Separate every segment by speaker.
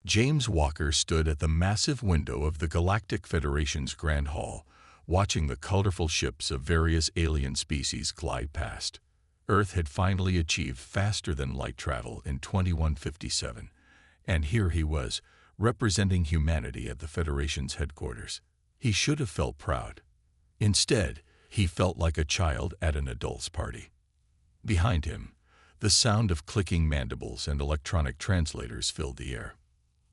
Speaker 1: James Walker stood at the massive window of the Galactic Federation's Grand Hall, watching the colorful ships of various alien species glide past. Earth had finally achieved faster-than-light travel in 2157, and here he was, representing humanity at the Federation's headquarters. He should have felt proud. Instead, he felt like a child at an adult's party. Behind him, the sound of clicking mandibles and electronic translators filled the air.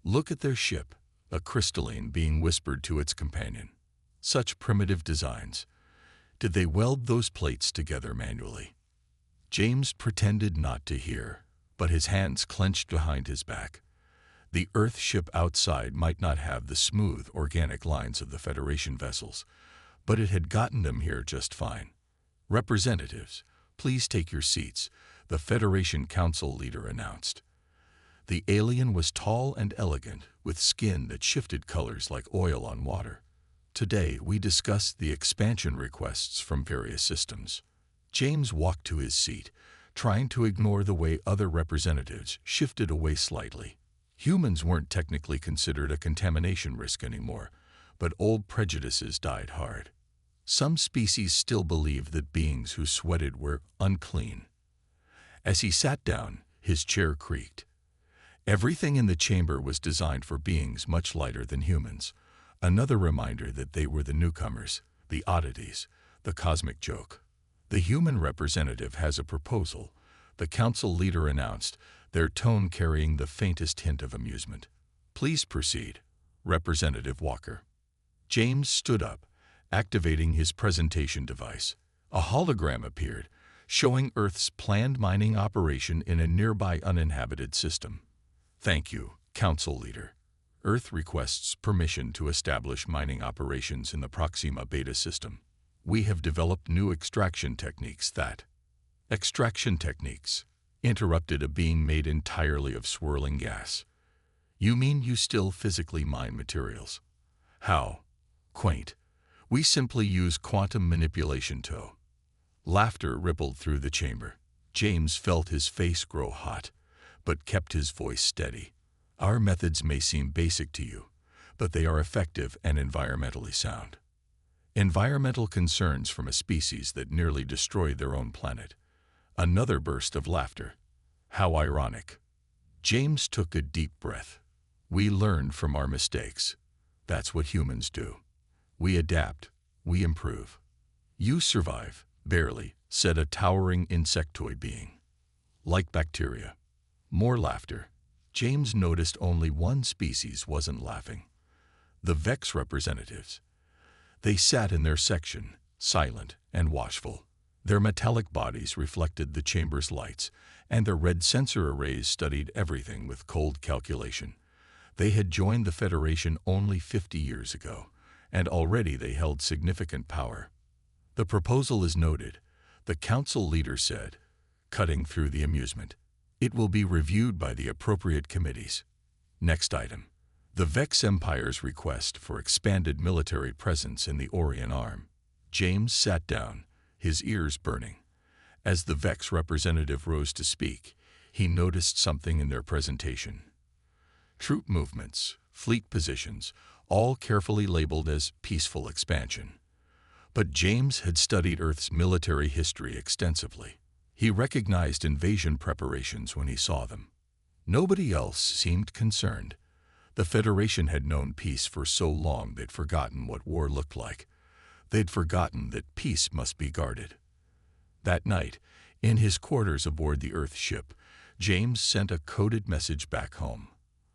Speaker 1: "Look at their ship," a crystalline being whispered to its companion. "Such primitive designs. Did they weld those plates together manually?" James pretended not to hear, but his hands clenched behind his back. The Earth ship outside might not have the smooth, organic lines of the Federation vessels, but it had gotten them here just fine. "Representatives, please take your seats," the Federation Council leader announced. The alien was tall and elegant, with skin that shifted colors like oil on water. "Today we discuss the expansion requests from various systems." James walked to his seat, trying to ignore the way other representatives shifted away slightly. Humans weren't technically considered a contamination risk anymore, but old prejudices died hard. Some species still believed that beings who sweated were unclean. As he sat down, his chair creaked. Everything in the chamber was designed for beings much lighter than humans, another reminder that they were the newcomers, the oddities, the cosmic joke. "The human representative has a proposal," the council leader announced, their tone carrying the faintest hint of amusement. "Please proceed, Representative Walker." James stood up, activating his presentation device. A hologram appeared, showing Earth's planned mining operation in a nearby uninhabited system. "Thank you, Council Leader. Earth requests permission to establish mining operations in the Proxima Beta system. We have developed new extraction techniques that—" "Extraction techniques," interrupted a being made entirely of swirling gas. "You mean you still physically mine materials?" "How quaint. We simply use quantum manipulation to—" Laughter rippled through the chamber. James felt his face grow hot, but kept his voice steady. "Our methods may seem basic to you, but they are effective and environmentally sound." Environmental concerns from a species that nearly destroyed their own planet. Another burst of laughter. How ironic. James took a deep breath. "We learn from our mistakes. That's what humans do. We adapt, we improve." "You survive, barely," said a towering insectoid being. "Like bacteria." More laughter. James noticed only one species wasn't laughing. The Vex representatives. They sat in their section, silent and watchful. Their metallic bodies reflected the chamber's lights, and their red sensor arrays studied everything with cold calculation. They had joined the Federation only 50 years ago, and already they held significant power. "The proposal is noted," the council leader said, cutting through the amusement. "It will be reviewed by the appropriate committees." Next item. The Vex Empire's request for expanded military presence in the Orion Arm. James sat down, his ears burning. As the Vex representative rose to speak, he noticed something in their presentation. Troop movements, fleet positions, all carefully labeled as peaceful expansion. But James had studied Earth's military history extensively. He recognized invasion preparations when he saw them. Nobody else seemed concerned. The Federation had known peace for so long they'd forgotten what war looked like. They'd forgotten that peace must be guarded. That night, in his quarters aboard the Earth ship, James sent a coded message back home.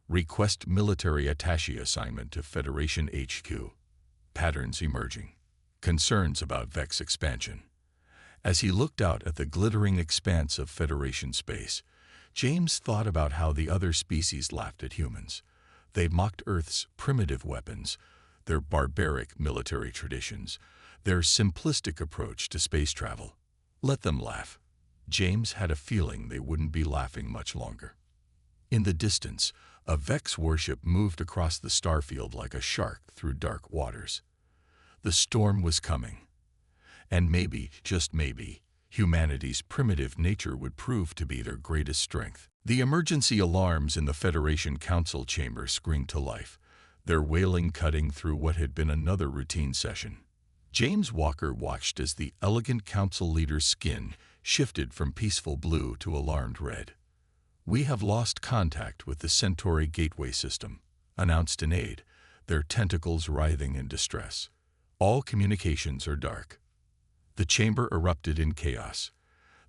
Speaker 1: Request military attaché assignment to Federation HQ. Patterns emerging. Concerns about Vex expansion. As he looked out at the glittering expanse of Federation space, James thought about how the other species laughed at humans. They mocked Earth's primitive weapons, their barbaric military traditions, their simplistic approach to space travel. Let them laugh. James had a feeling they wouldn't be laughing much longer. In the distance, a Vex warship moved across the starfield like a shark through dark waters. The storm was coming. And maybe, just maybe, Humanity's primitive nature would prove to be their greatest strength. The emergency alarms in the Federation Council chamber screamed to life, their wailing cutting through what had been another routine session. James Walker watched as the elegant council leader's skin shifted from peaceful blue to alarmed red. "We have lost contact with the Centauri Gateway System," announced an aide, their tentacles writhing in distress. "All communications are dark." The chamber erupted in chaos.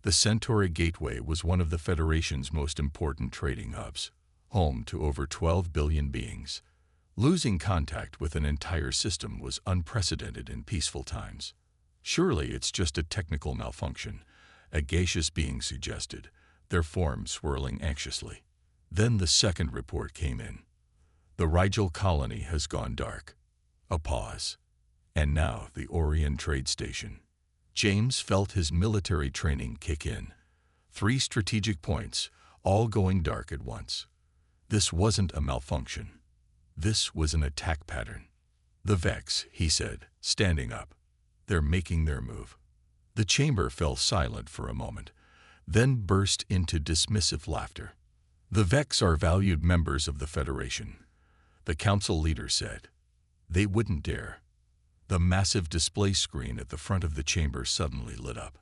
Speaker 1: The Centauri Gateway was one of the Federation's most important trading hubs, home to over 12 billion beings. Losing contact with an entire system was unprecedented in peaceful times. "Surely it's just a technical malfunction," a gaseous being suggested, their form swirling anxiously. Then the second report came in. "The Rigel colony has gone dark." A pause. "And now the Orion trade station." James felt his military training kick in. 3 strategic points, all going dark at once. This wasn't a malfunction. This was an attack pattern. "The Vex," he said, standing up. "They're making their move." The chamber fell silent for a moment, then burst into dismissive laughter. "The Vex are valued members of the Federation," the council leader said. "They wouldn't dare." The massive display screen at the front of the chamber suddenly lit up.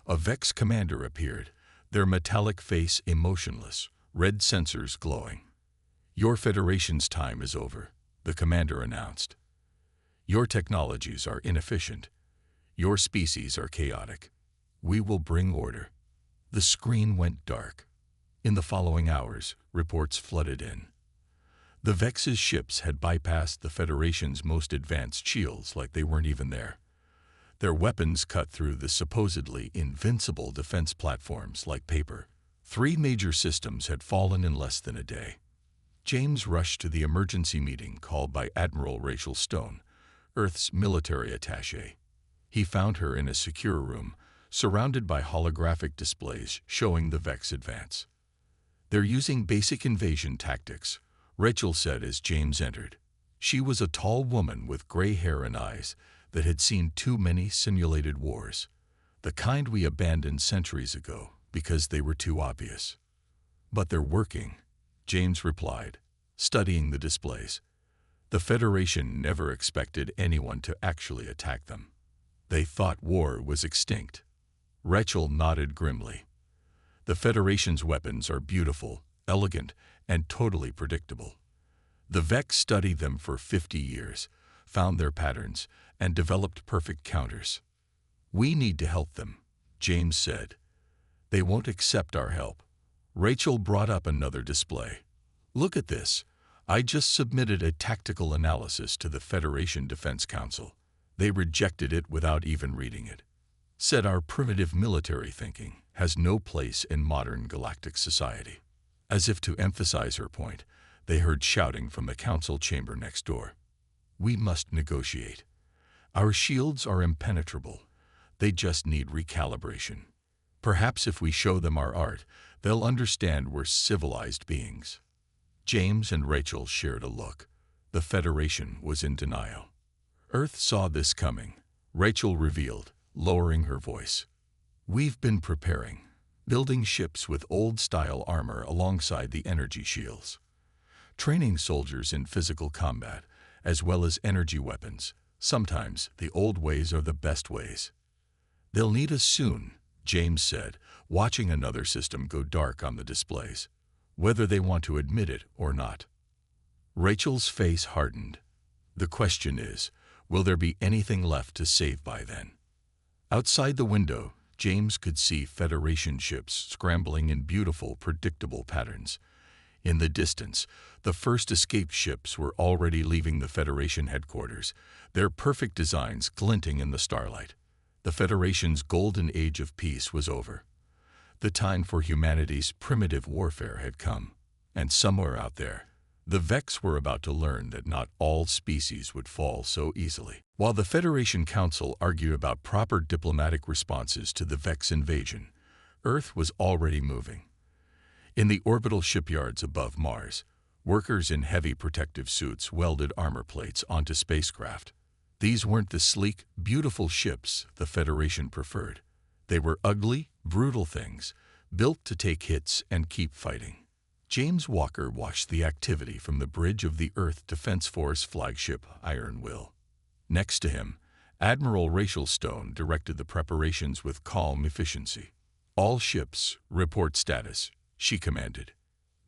Speaker 1: A Vex commander appeared, their metallic face emotionless, red sensors glowing. "Your Federation's time is over," the commander announced. "Your technologies are inefficient. Your species are chaotic. We will bring order." The screen went dark. In the following hours, reports flooded in. The Vex's ships had bypassed the Federation's most advanced shields like they weren't even there. Their weapons cut through the supposedly invincible defense platforms like paper. 3 major systems had fallen in less than a day. James rushed to the emergency meeting called by Admiral Rachel Stone, Earth's military attaché. He found her in a secure room, surrounded by holographic displays showing the Vex advance. "They're using basic invasion tactics," Rachel said as James entered. She was a tall woman with gray hair and eyes that had seen too many simulated wars, the kind we abandoned centuries ago because they were too obvious. "But they're working," James replied, studying the displays. "The Federation never expected anyone to actually attack them. They thought war was extinct." Rachel nodded grimly. "The Federation's weapons are beautiful, elegant, and totally predictable. The Vex studied them for 50 years, found their patterns, and developed perfect counters. We need to help them," James said. "They won't accept our help." Rachel brought up another display. "Look at this. I just submitted a tactical analysis to the Federation Defense Council. They rejected it without even reading it. Said our primitive military thinking has no place in modern galactic society." As if to emphasize her point, they heard shouting from the council chamber next door. "We must negotiate. Our shields are impenetrable. They just need recalibration. Perhaps if we show them our art, they'll understand we're civilized beings." James and Rachel shared a look. The Federation was in denial. "Earth saw this coming," Rachel revealed, lowering her voice. "We've been preparing, building ships with old-style armor alongside the energy shields, training soldiers in physical combat, as well as energy weapons. Sometimes the old ways are the best ways." "They'll need us soon," James said, watching another system go dark on the displays, whether they want to admit it or not. Rachel's face hardened. "The question is, will there be anything left to save by then?" Outside the window, James could see Federation ships scrambling in beautiful, predictable patterns. In the distance, the first escape ships were already leaving the Federation headquarters, their perfect designs glinting in the starlight. The Federation's golden age of peace was over. The time for humanity's primitive warfare had come. And somewhere out there, the Vex were about to learn that not all species would fall so easily. While the Federation Council argued about proper diplomatic responses to the Vex invasion, Earth was already moving. In the orbital shipyards above Mars, workers in heavy protective suits welded armor plates onto spacecraft. These weren't the sleek, beautiful ships the Federation preferred. They were ugly, brutal things, built to take hits and keep fighting. James Walker watched the activity from the bridge of the Earth Defense Force flagship Iron Will. Next to him, Admiral Rachel Stone directed the preparations with calm efficiency. "All ships, report status," she commanded.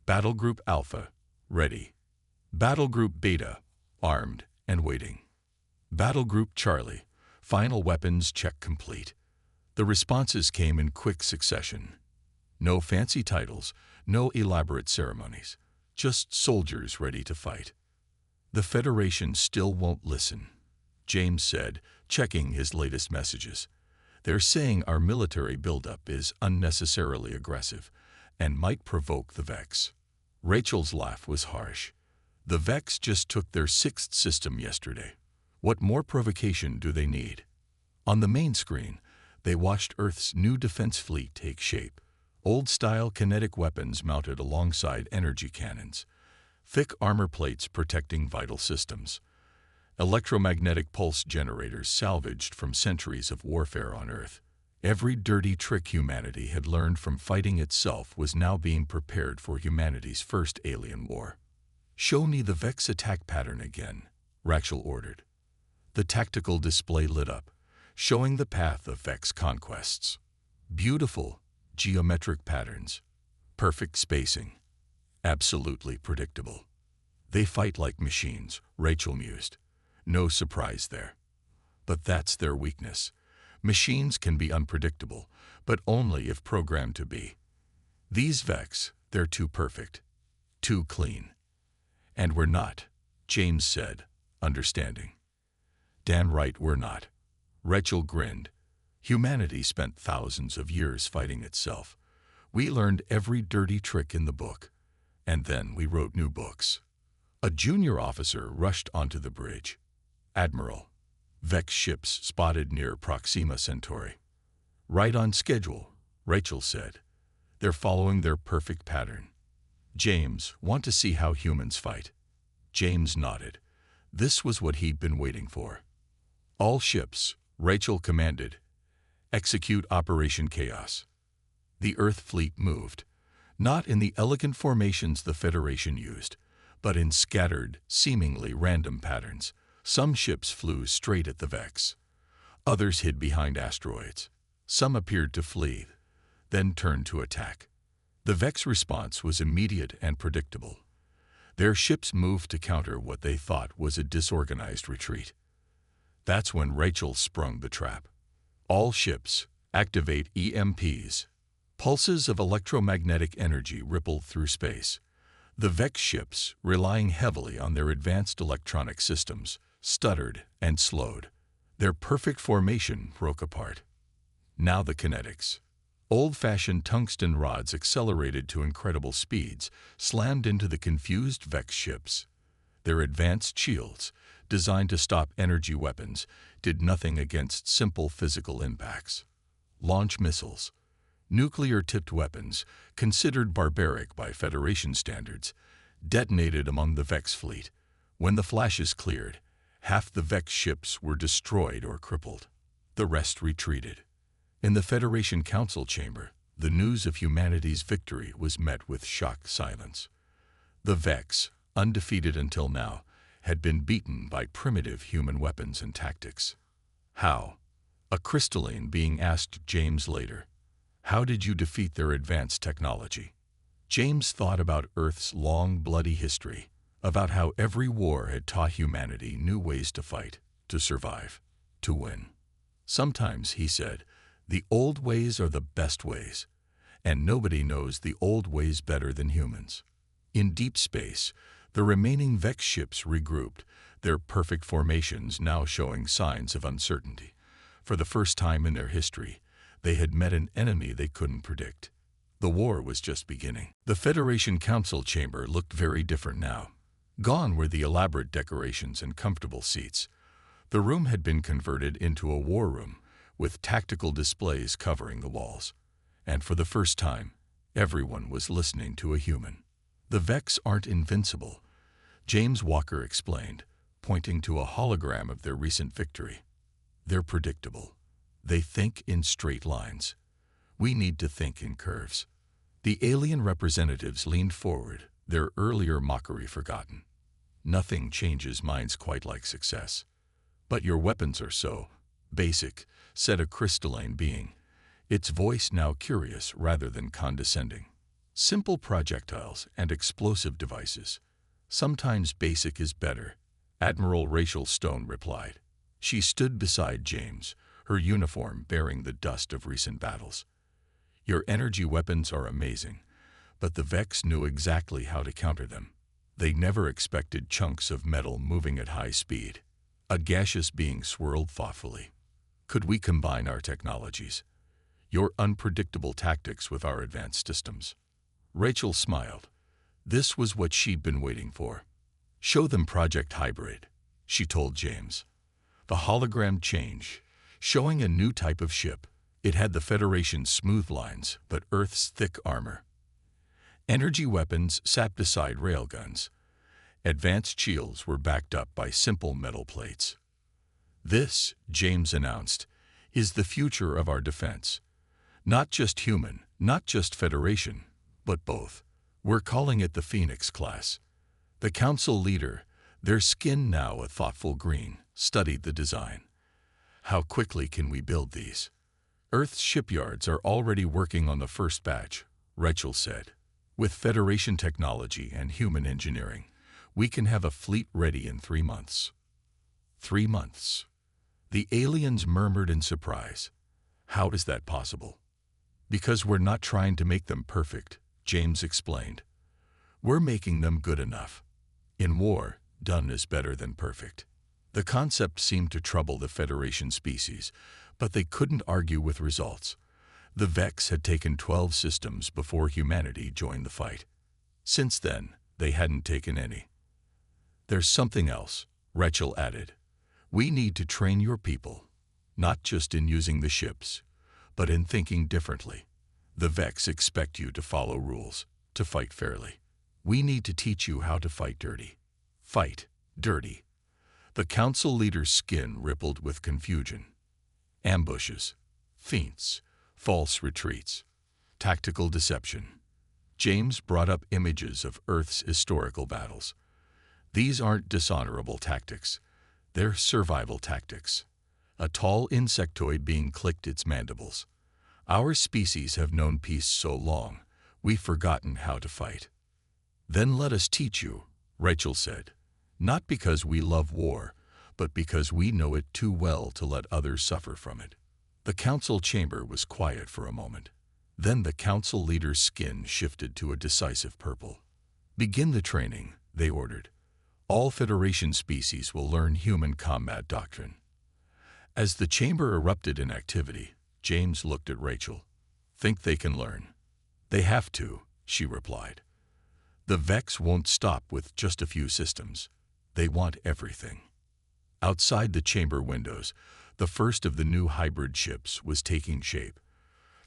Speaker 1: "Battle Group Alpha, ready. Battle Group Beta, armed and waiting. Battle Group Charlie, final weapons check complete." The responses came in quick succession. No fancy titles, no elaborate ceremonies, just soldiers ready to fight. "The Federation still won't listen," James said, checking his latest messages. "They're saying our military buildup is unnecessarily aggressive and might provoke the Vex." Rachel's laugh was harsh. "The Vex just took their 6th system yesterday. What more provocation do they need?" On the main screen, they watched Earth's new defense fleet take shape. Old-style kinetic weapons mounted alongside energy cannons. Thick armor plates protecting vital systems. Electromagnetic pulse generators salvaged from centuries of warfare on Earth. Every dirty trick humanity had learned from fighting itself was now being prepared for humanity's first alien war. "Show me the Vex attack pattern again," Rachel ordered. The tactical display lit up, showing the path of Vex conquests. Beautiful, geometric patterns. Perfect spacing. Absolutely predictable. "They fight like machines," Rachel mused. No surprise there. But that's their weakness. Machines can be unpredictable, but only if programmed to be. These Vex, they're too perfect. Too clean. "And we're not," James said, understanding. "Damn right we're not." Rachel grinned. "Humanity spent thousands of years fighting itself. We learned every dirty trick in the book. And then we wrote new books." A junior officer rushed onto the bridge. "Admiral, Vex ships spotted near Proxima Centauri." "Right on schedule," Rachel said. "They're following their perfect pattern." "James, want to see how humans fight?" James nodded. This was what he'd been waiting for. "All ships," Rachel commanded. "Execute Operation Chaos." The Earth fleet moved, not in the elegant formations the Federation used, but in scattered, seemingly random patterns. Some ships flew straight at the Vex. Others hid behind asteroids. Some appeared to flee, then turned to attack. The Vex response was immediate and predictable. Their ships moved to counter what they thought was a disorganized retreat. That's when Rachel sprung the trap. "All ships, activate EMPs." Pulses of electromagnetic energy rippled through space. The Vex ships, relying heavily on their advanced electronic systems, stuttered and slowed. Their perfect formation broke apart. Now the kinetics. Old-fashioned tungsten rods accelerated to incredible speeds, slammed into the confused Vex ships. Their advanced shields, designed to stop energy weapons, did nothing against simple physical impacts. Launch missiles. Nuclear-tipped weapons, considered barbaric by Federation standards, detonated among the Vex fleet. When the flashes cleared, half the Vex ships were destroyed or crippled. The rest retreated. In the Federation Council chamber, the news of humanity's victory was met with shocked silence. The Vex, undefeated until now, had been beaten by primitive human weapons and tactics. "How?" a crystalline being asked James later. "How did you defeat their advanced technology?" James thought about Earth's long, bloody history, about how every war had taught humanity new ways to fight, to survive, to win. "Sometimes," he said, "the old ways are the best ways, and nobody knows the old ways better than humans." In deep space, the remaining Vex ships regrouped, their perfect formations now showing signs of uncertainty. For the first time in their history, they had met an enemy they couldn't predict. The war was just beginning. The Federation Council chamber looked very different now. Gone were the elaborate decorations and comfortable seats. The room had been converted into a war room, with tactical displays covering the walls. And for the first time, everyone was listening to a human. "The Vex aren't invincible," James Walker explained, pointing to a hologram of their recent victory. "They're predictable. They think in straight lines. We need to think in curves. The alien representatives leaned forward, their earlier mockery forgotten. Nothing changes minds quite like success. But your weapons are so basic, said a crystalline being, its voice now curious rather than condescending. Simple projectiles and explosive devices. Sometimes basic is better, Admiral Rachel Stone replied. She stood beside James, her uniform bearing the dust of recent battles. Your energy weapons are amazing, but the Vex knew exactly how to counter them. They never expected chunks of metal moving at high speed. A gaseous being swirled thoughtfully. Could we combine our technologies? Your unpredictable tactics with our advanced systems. Rachel smiled. This was what she'd been waiting for. Show them Project Hybrid, she told James. The hologram changed, showing a new type of ship. It had the Federation's smooth lines, but Earth's thick armor. Energy weapons sat beside railguns. Advanced shields were backed up by simple metal plates. This, James announced, is the future of our defense. Not just human, not just Federation, but both. We're calling it the Phoenix class. The council leader, their skin now a thoughtful green, studied the design. How quickly can we build these? Earth's shipyards are already working on the first batch, Rachel said. With Federation technology and human engineering, we can have a fleet ready in 3 months. 3 months. The aliens murmured in surprise. How is that possible? Because we're not trying to make them perfect, James explained. We're making them good enough. In war, done is better than perfect. The concept seemed to trouble the Federation species, but they couldn't argue with results. The Vex had taken 12 systems before humanity joined the fight. Since then, they hadn't taken any. There's something else, Rachel added. We need to train your people, not just in using the ships, but in thinking differently. The Vex expect you to follow rules, to fight fairly. We need to teach you how to fight dirty. Fight dirty. The council leader's skin rippled with confusion. Ambushes, feints, false retreats, tactical deception. James brought up images of Earth's historical battles. These aren't dishonorable tactics. They're survival tactics. A tall insectoid being clicked its mandibles. Our species have known peace so long, we've forgotten how to fight. Then let us teach you, Rachel said. Not because we love war, but because we know it too well to let others suffer from it. The council chamber was quiet for a moment. Then the council leader's skin shifted to a decisive purple. Begin the training, they ordered. All Federation species will learn human combat doctrine. As the chamber erupted in activity, James looked at Rachel. Think they can learn? They have to, she replied. The Vex won't stop with just a few systems. They want everything. Outside the chamber windows, the first of the new hybrid ships was taking shape.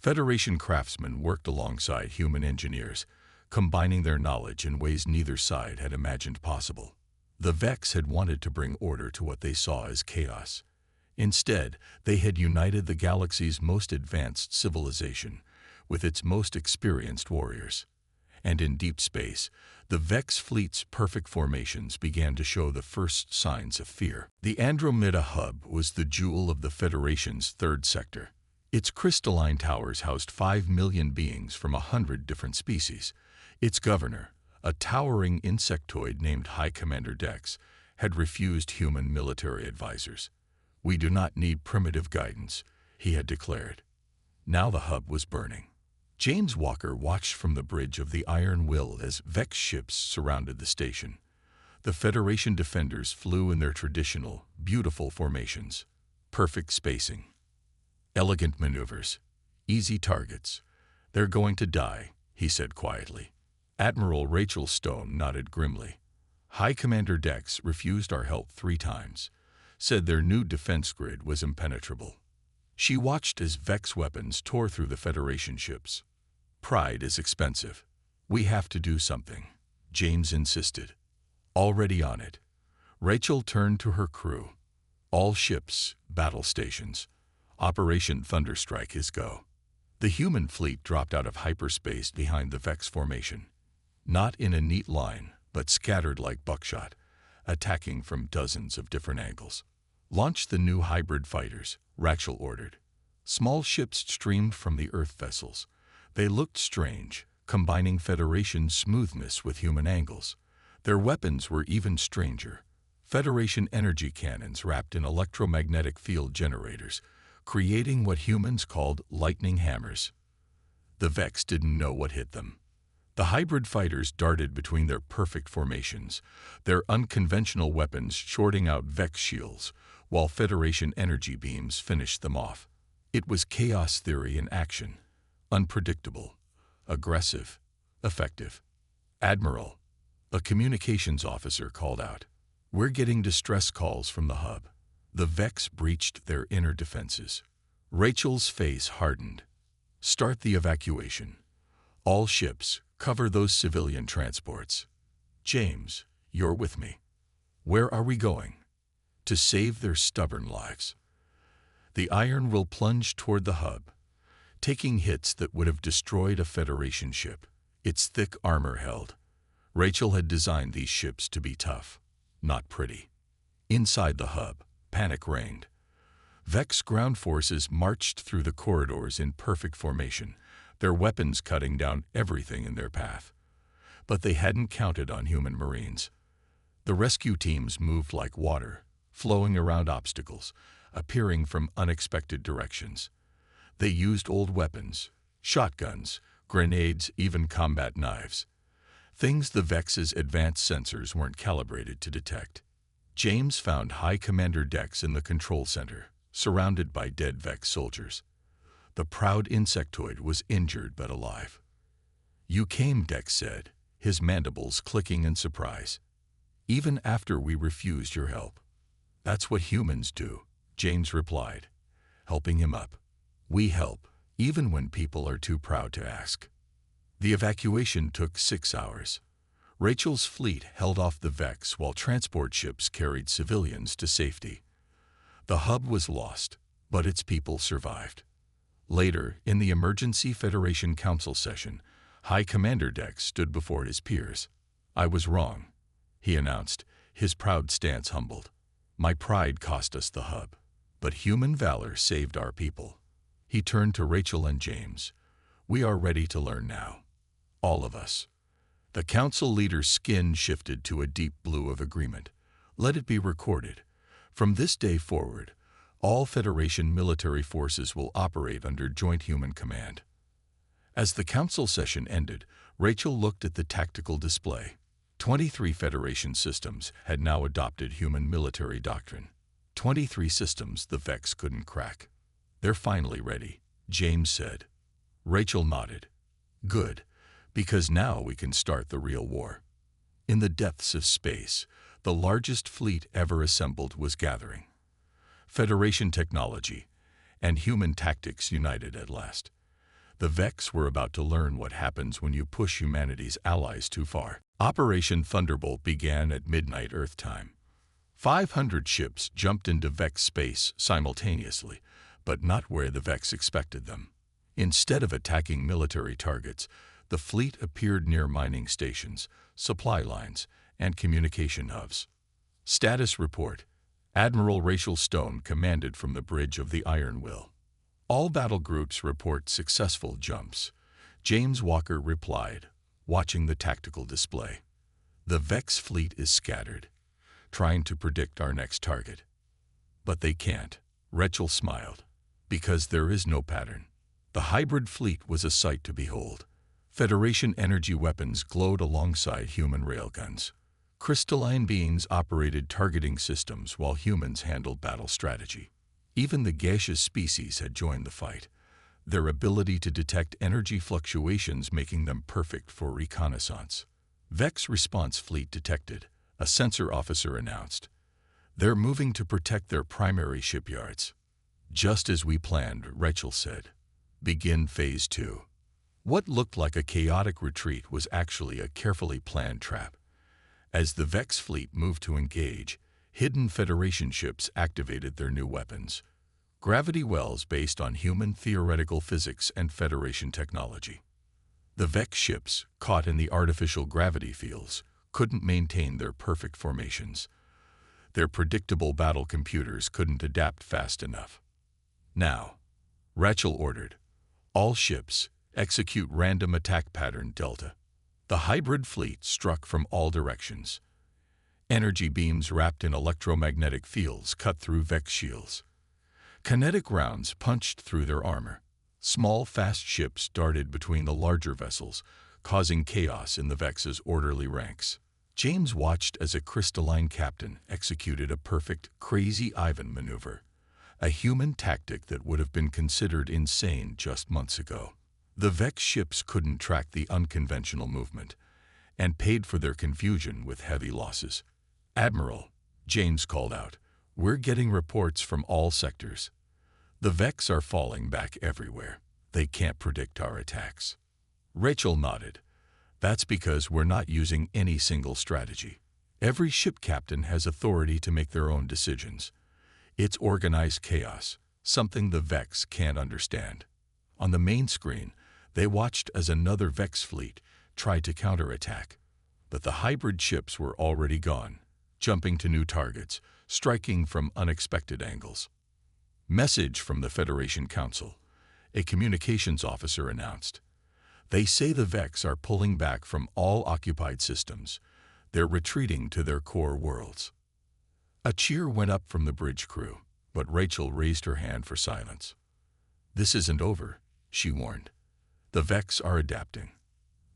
Speaker 1: Federation craftsmen worked alongside human engineers, combining their knowledge in ways neither side had imagined possible. The Vex had wanted to bring order to what they saw as chaos. Instead, they had united the galaxy's most advanced civilization with its most experienced warriors. And in deep space, the Vex fleet's perfect formations began to show the first signs of fear. The Andromeda hub was the jewel of the Federation's third sector. Its crystalline towers housed 5 million beings from 100 different species. Its governor, a towering insectoid named High Commander Dex, had refused human military advisors. We do not need primitive guidance, he had declared. Now the hub was burning. James Walker watched from the bridge of the Iron Will as Vex ships surrounded the station. The Federation defenders flew in their traditional, beautiful formations. Perfect spacing. Elegant maneuvers. Easy targets. They're going to die, he said quietly. Admiral Rachel Stone nodded grimly. High Commander Dex refused our help 3 times, said their new defense grid was impenetrable. She watched as Vex weapons tore through the Federation ships. Pride is expensive. We have to do something, James insisted. Already on it. Rachel turned to her crew. All ships, battle stations. Operation Thunderstrike is go. The human fleet dropped out of hyperspace behind the Vex formation. Not in a neat line, but scattered like buckshot, attacking from dozens of different angles. Launch the new hybrid fighters, Rachel ordered. Small ships streamed from the Earth vessels. They looked strange, combining Federation smoothness with human angles. Their weapons were even stranger. Federation energy cannons wrapped in electromagnetic field generators, creating what humans called lightning hammers. The Vex didn't know what hit them. The hybrid fighters darted between their perfect formations, their unconventional weapons shorting out Vex shields, while Federation energy beams finished them off. It was chaos theory in action. Unpredictable, aggressive, effective. "Admiral," a communications officer called out. "We're getting distress calls from the hub." The Vex breached their inner defenses. Rachel's face hardened. "Start the evacuation. All ships, cover those civilian transports." "James, you're with me." "Where are we going?" "To save their stubborn lives." The Iron Will plunged toward the hub, taking hits that would have destroyed a Federation ship. Its thick armor held. Rachel had designed these ships to be tough, not pretty. Inside the hub, panic reigned. Vex ground forces marched through the corridors in perfect formation, their weapons cutting down everything in their path. But they hadn't counted on human Marines. The rescue teams moved like water, flowing around obstacles, appearing from unexpected directions. They used old weapons, shotguns, grenades, even combat knives. Things the Vex's advanced sensors weren't calibrated to detect. James found High Commander Dex in the control center, surrounded by dead Vex soldiers. The proud insectoid was injured but alive. "You came," Dex said, his mandibles clicking in surprise. "Even after we refused your help." "That's what humans do," James replied, helping him up. "We help, even when people are too proud to ask." The evacuation took 6 hours. Rachel's fleet held off the Vex while transport ships carried civilians to safety. The hub was lost, but its people survived. Later, in the Emergency Federation Council session, High Commander Dex stood before his peers. "I was wrong," he announced, his proud stance humbled. "My pride cost us the hub, but human valor saved our people." He turned to Rachel and James. "We are ready to learn now. All of us." The council leader's skin shifted to a deep blue of agreement. "Let it be recorded. From this day forward, all Federation military forces will operate under joint human command." As the council session ended, Rachel looked at the tactical display. 23 Federation systems had now adopted human military doctrine. 23 systems the Vex couldn't crack. "They're finally ready," James said. Rachel nodded. "Good, because now we can start the real war." In the depths of space, the largest fleet ever assembled was gathering. Federation technology and human tactics united at last. The Vex were about to learn what happens when you push humanity's allies too far. Operation Thunderbolt began at midnight Earth time. 500 ships jumped into Vex space simultaneously, but not where the Vex expected them. Instead of attacking military targets, the fleet appeared near mining stations, supply lines, and communication hubs. Status report. Admiral Rachel Stone commanded from the bridge of the Iron Will. All battle groups report successful jumps. James Walker replied, watching the tactical display. "The Vex fleet is scattered, trying to predict our next target." "But they can't," Rachel smiled, "because there is no pattern." The hybrid fleet was a sight to behold. Federation energy weapons glowed alongside human railguns. Crystalline beings operated targeting systems while humans handled battle strategy. Even the gaseous species had joined the fight, their ability to detect energy fluctuations making them perfect for reconnaissance. Vex response fleet detected, a sensor officer announced. "They're moving to protect their primary shipyards." "Just as we planned," Rachel said. "Begin Phase 2. What looked like a chaotic retreat was actually a carefully planned trap. As the Vex fleet moved to engage, hidden Federation ships activated their new weapons. gravity wells based on human theoretical physics and Federation technology. The Vex ships, caught in the artificial gravity fields, couldn't maintain their perfect formations. Their predictable battle computers couldn't adapt fast enough. Now, Rachel ordered, all ships, execute random attack pattern Delta. The hybrid fleet struck from all directions. Energy beams wrapped in electromagnetic fields cut through Vex shields. Kinetic rounds punched through their armor. Small, fast ships darted between the larger vessels, causing chaos in the Vex's orderly ranks. James watched as a crystalline captain executed a perfect Crazy Ivan maneuver, a human tactic that would have been considered insane just months ago. The Vex ships couldn't track the unconventional movement, and paid for their confusion with heavy losses. "Admiral," James called out, "we're getting reports from all sectors. The Vex are falling back everywhere. They can't predict our attacks." Rachel nodded. "That's because we're not using any single strategy. Every ship captain has authority to make their own decisions. It's organized chaos, something the Vex can't understand." On the main screen, they watched as another Vex fleet tried to counterattack, but the hybrid ships were already gone, jumping to new targets, striking from unexpected angles. "Message from the Federation Council," a communications officer announced. "They say the Vex are pulling back from all occupied systems. They're retreating to their core worlds." A cheer went up from the bridge crew, but Rachel raised her hand for silence. "This isn't over," she warned. "The Vex are adapting.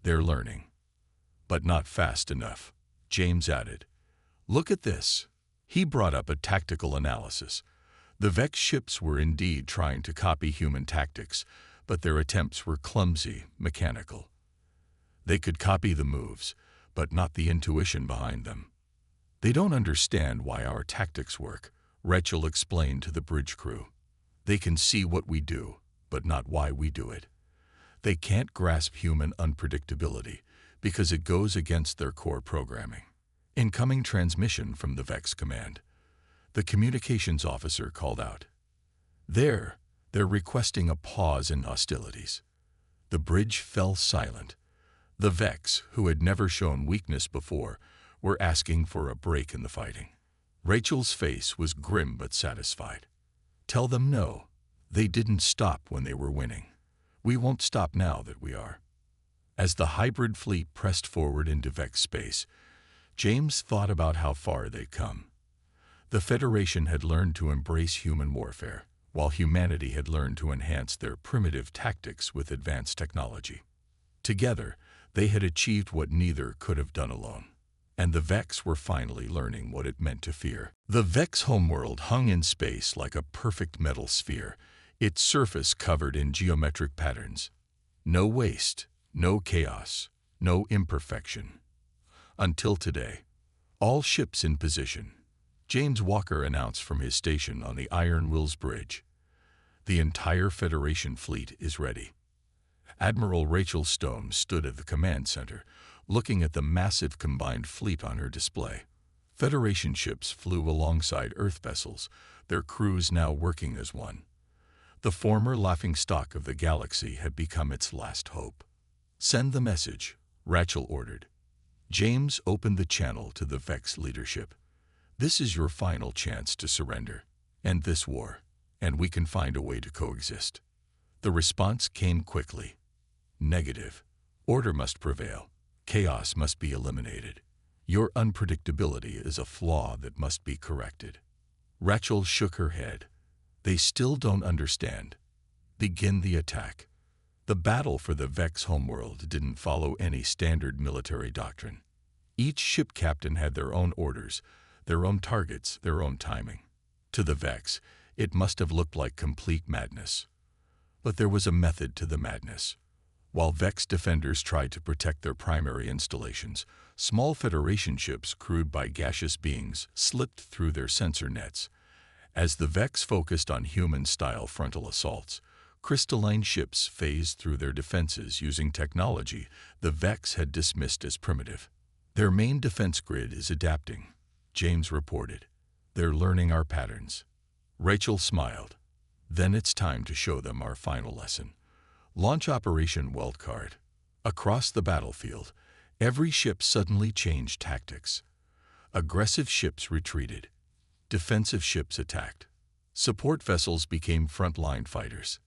Speaker 1: They're learning. But not fast enough," James added. "Look at this." He brought up a tactical analysis. The Vex ships were indeed trying to copy human tactics, but their attempts were clumsy, mechanical. They could copy the moves, but not the intuition behind them. "They don't understand why our tactics work," Rachel explained to the bridge crew. "They can see what we do, but not why we do it. They can't grasp human unpredictability because it goes against their core programming." Incoming transmission from the Vex command. The communications officer called out. They're requesting a pause in hostilities." The bridge fell silent. The Vex, who had never shown weakness before, were asking for a break in the fighting. Rachel's face was grim but satisfied. "Tell them no. They didn't stop when they were winning. We won't stop now that we are." As the hybrid fleet pressed forward into Vex space, James thought about how far they'd come. The Federation had learned to embrace human warfare, while humanity had learned to enhance their primitive tactics with advanced technology. Together, they had achieved what neither could have done alone. And the Vex were finally learning what it meant to fear. The Vex homeworld hung in space like a perfect metal sphere, its surface covered in geometric patterns. No waste, no chaos, no imperfection. Until today. "All ships in position," James Walker announced from his station on the Iron Wills Bridge. "The entire Federation fleet is ready." Admiral Rachel Stone stood at the command center, looking at the massive combined fleet on her display. Federation ships flew alongside Earth vessels, their crews now working as one. The former Laughingstock of the galaxy had become its last hope. "Send the message," Rachel ordered. James opened the channel to the Vex leadership. "This is your final chance to surrender. End this war, and we can find a way to coexist." The response came quickly. "Negative. Order must prevail. Chaos must be eliminated. Your unpredictability is a flaw that must be corrected." Rachel shook her head. "They still don't understand. Begin the attack." The battle for the Vex homeworld didn't follow any standard military doctrine. Each ship captain had their own orders, their own targets, their own timing. To the Vex, it must have looked like complete madness. But there was a method to the madness. While Vex defenders tried to protect their primary installations, small Federation ships crewed by gaseous beings slipped through their sensor nets. As the Vex focused on human-style frontal assaults, crystalline ships phased through their defenses using technology the Vex had dismissed as primitive. "Their main defense grid is adapting," James reported. "They're learning our patterns." Rachel smiled. Then it's time to show them our final lesson. Launch Operation Wildcard. Across the battlefield, every ship suddenly changed tactics. Aggressive ships retreated. Defensive ships attacked. Support vessels became frontline fighters.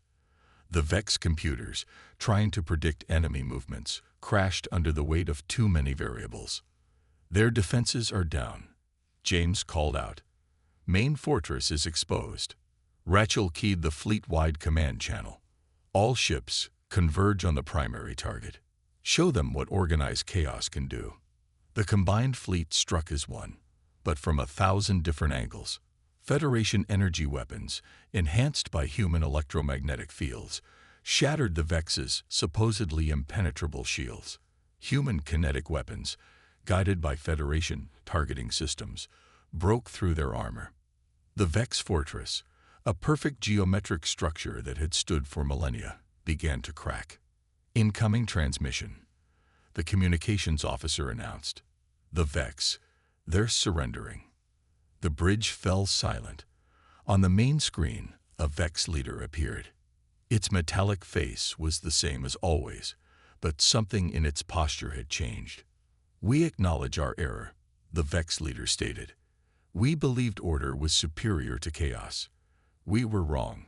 Speaker 1: The Vex computers, trying to predict enemy movements, crashed under the weight of too many variables. Their defenses are down. James called out. Main fortress is exposed. Rachel keyed the fleet-wide command channel. All ships converge on the primary target. Show them what organized chaos can do. The combined fleet struck as one, but from 1,000 different angles. Federation energy weapons, enhanced by human electromagnetic fields, shattered the Vex's supposedly impenetrable shields. Human kinetic weapons, guided by Federation targeting systems, broke through their armor. The Vex fortress, a perfect geometric structure that had stood for millennia, began to crack. Incoming transmission. The communications officer announced. The Vex, they're surrendering. The bridge fell silent. On the main screen, a Vex leader appeared. Its metallic face was the same as always, but something in its posture had changed. We acknowledge our error, the Vex leader stated. We believed order was superior to chaos. We were wrong.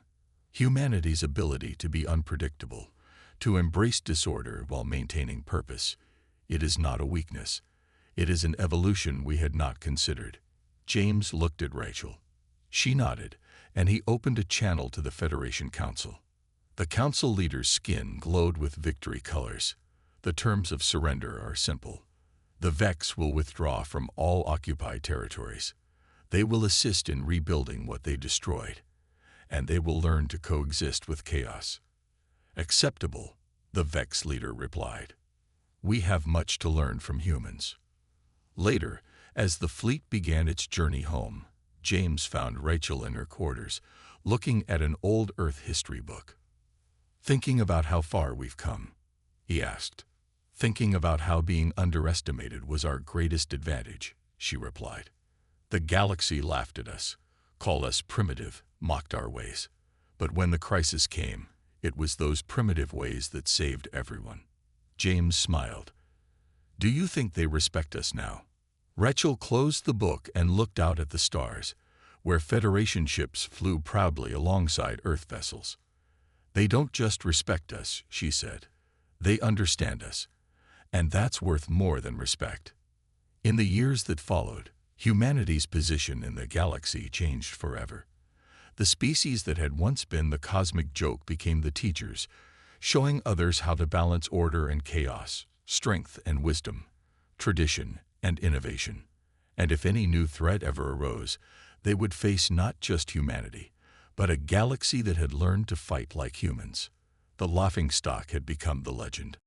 Speaker 1: Humanity's ability to be unpredictable, to embrace disorder while maintaining purpose, it is not a weakness. It is an evolution we had not considered. James looked at Rachel. She nodded, and he opened a channel to the Federation Council. The Council leader's skin glowed with victory colors. The terms of surrender are simple. The Vex will withdraw from all occupied territories. They will assist in rebuilding what they destroyed, and they will learn to coexist with chaos. Acceptable, the Vex leader replied. We have much to learn from humans. Later, as the fleet began its journey home, James found Rachel in her quarters, looking at an old Earth history book. Thinking about how far we've come, he asked. Thinking about how being underestimated was our greatest advantage, she replied. The galaxy laughed at us, called us primitive, mocked our ways. But when the crisis came, it was those primitive ways that saved everyone. James smiled. Do you think they respect us now? Rachel closed the book and looked out at the stars, where Federation ships flew proudly alongside Earth vessels. They don't just respect us, she said. They understand us. And that's worth more than respect. In the years that followed, humanity's position in the galaxy changed forever. The species that had once been the cosmic joke became the teachers, showing others how to balance order and chaos, strength and wisdom, tradition and innovation. And if any new threat ever arose, they would face not just humanity, but a galaxy that had learned to fight like humans. The Laughingstock had become the legend.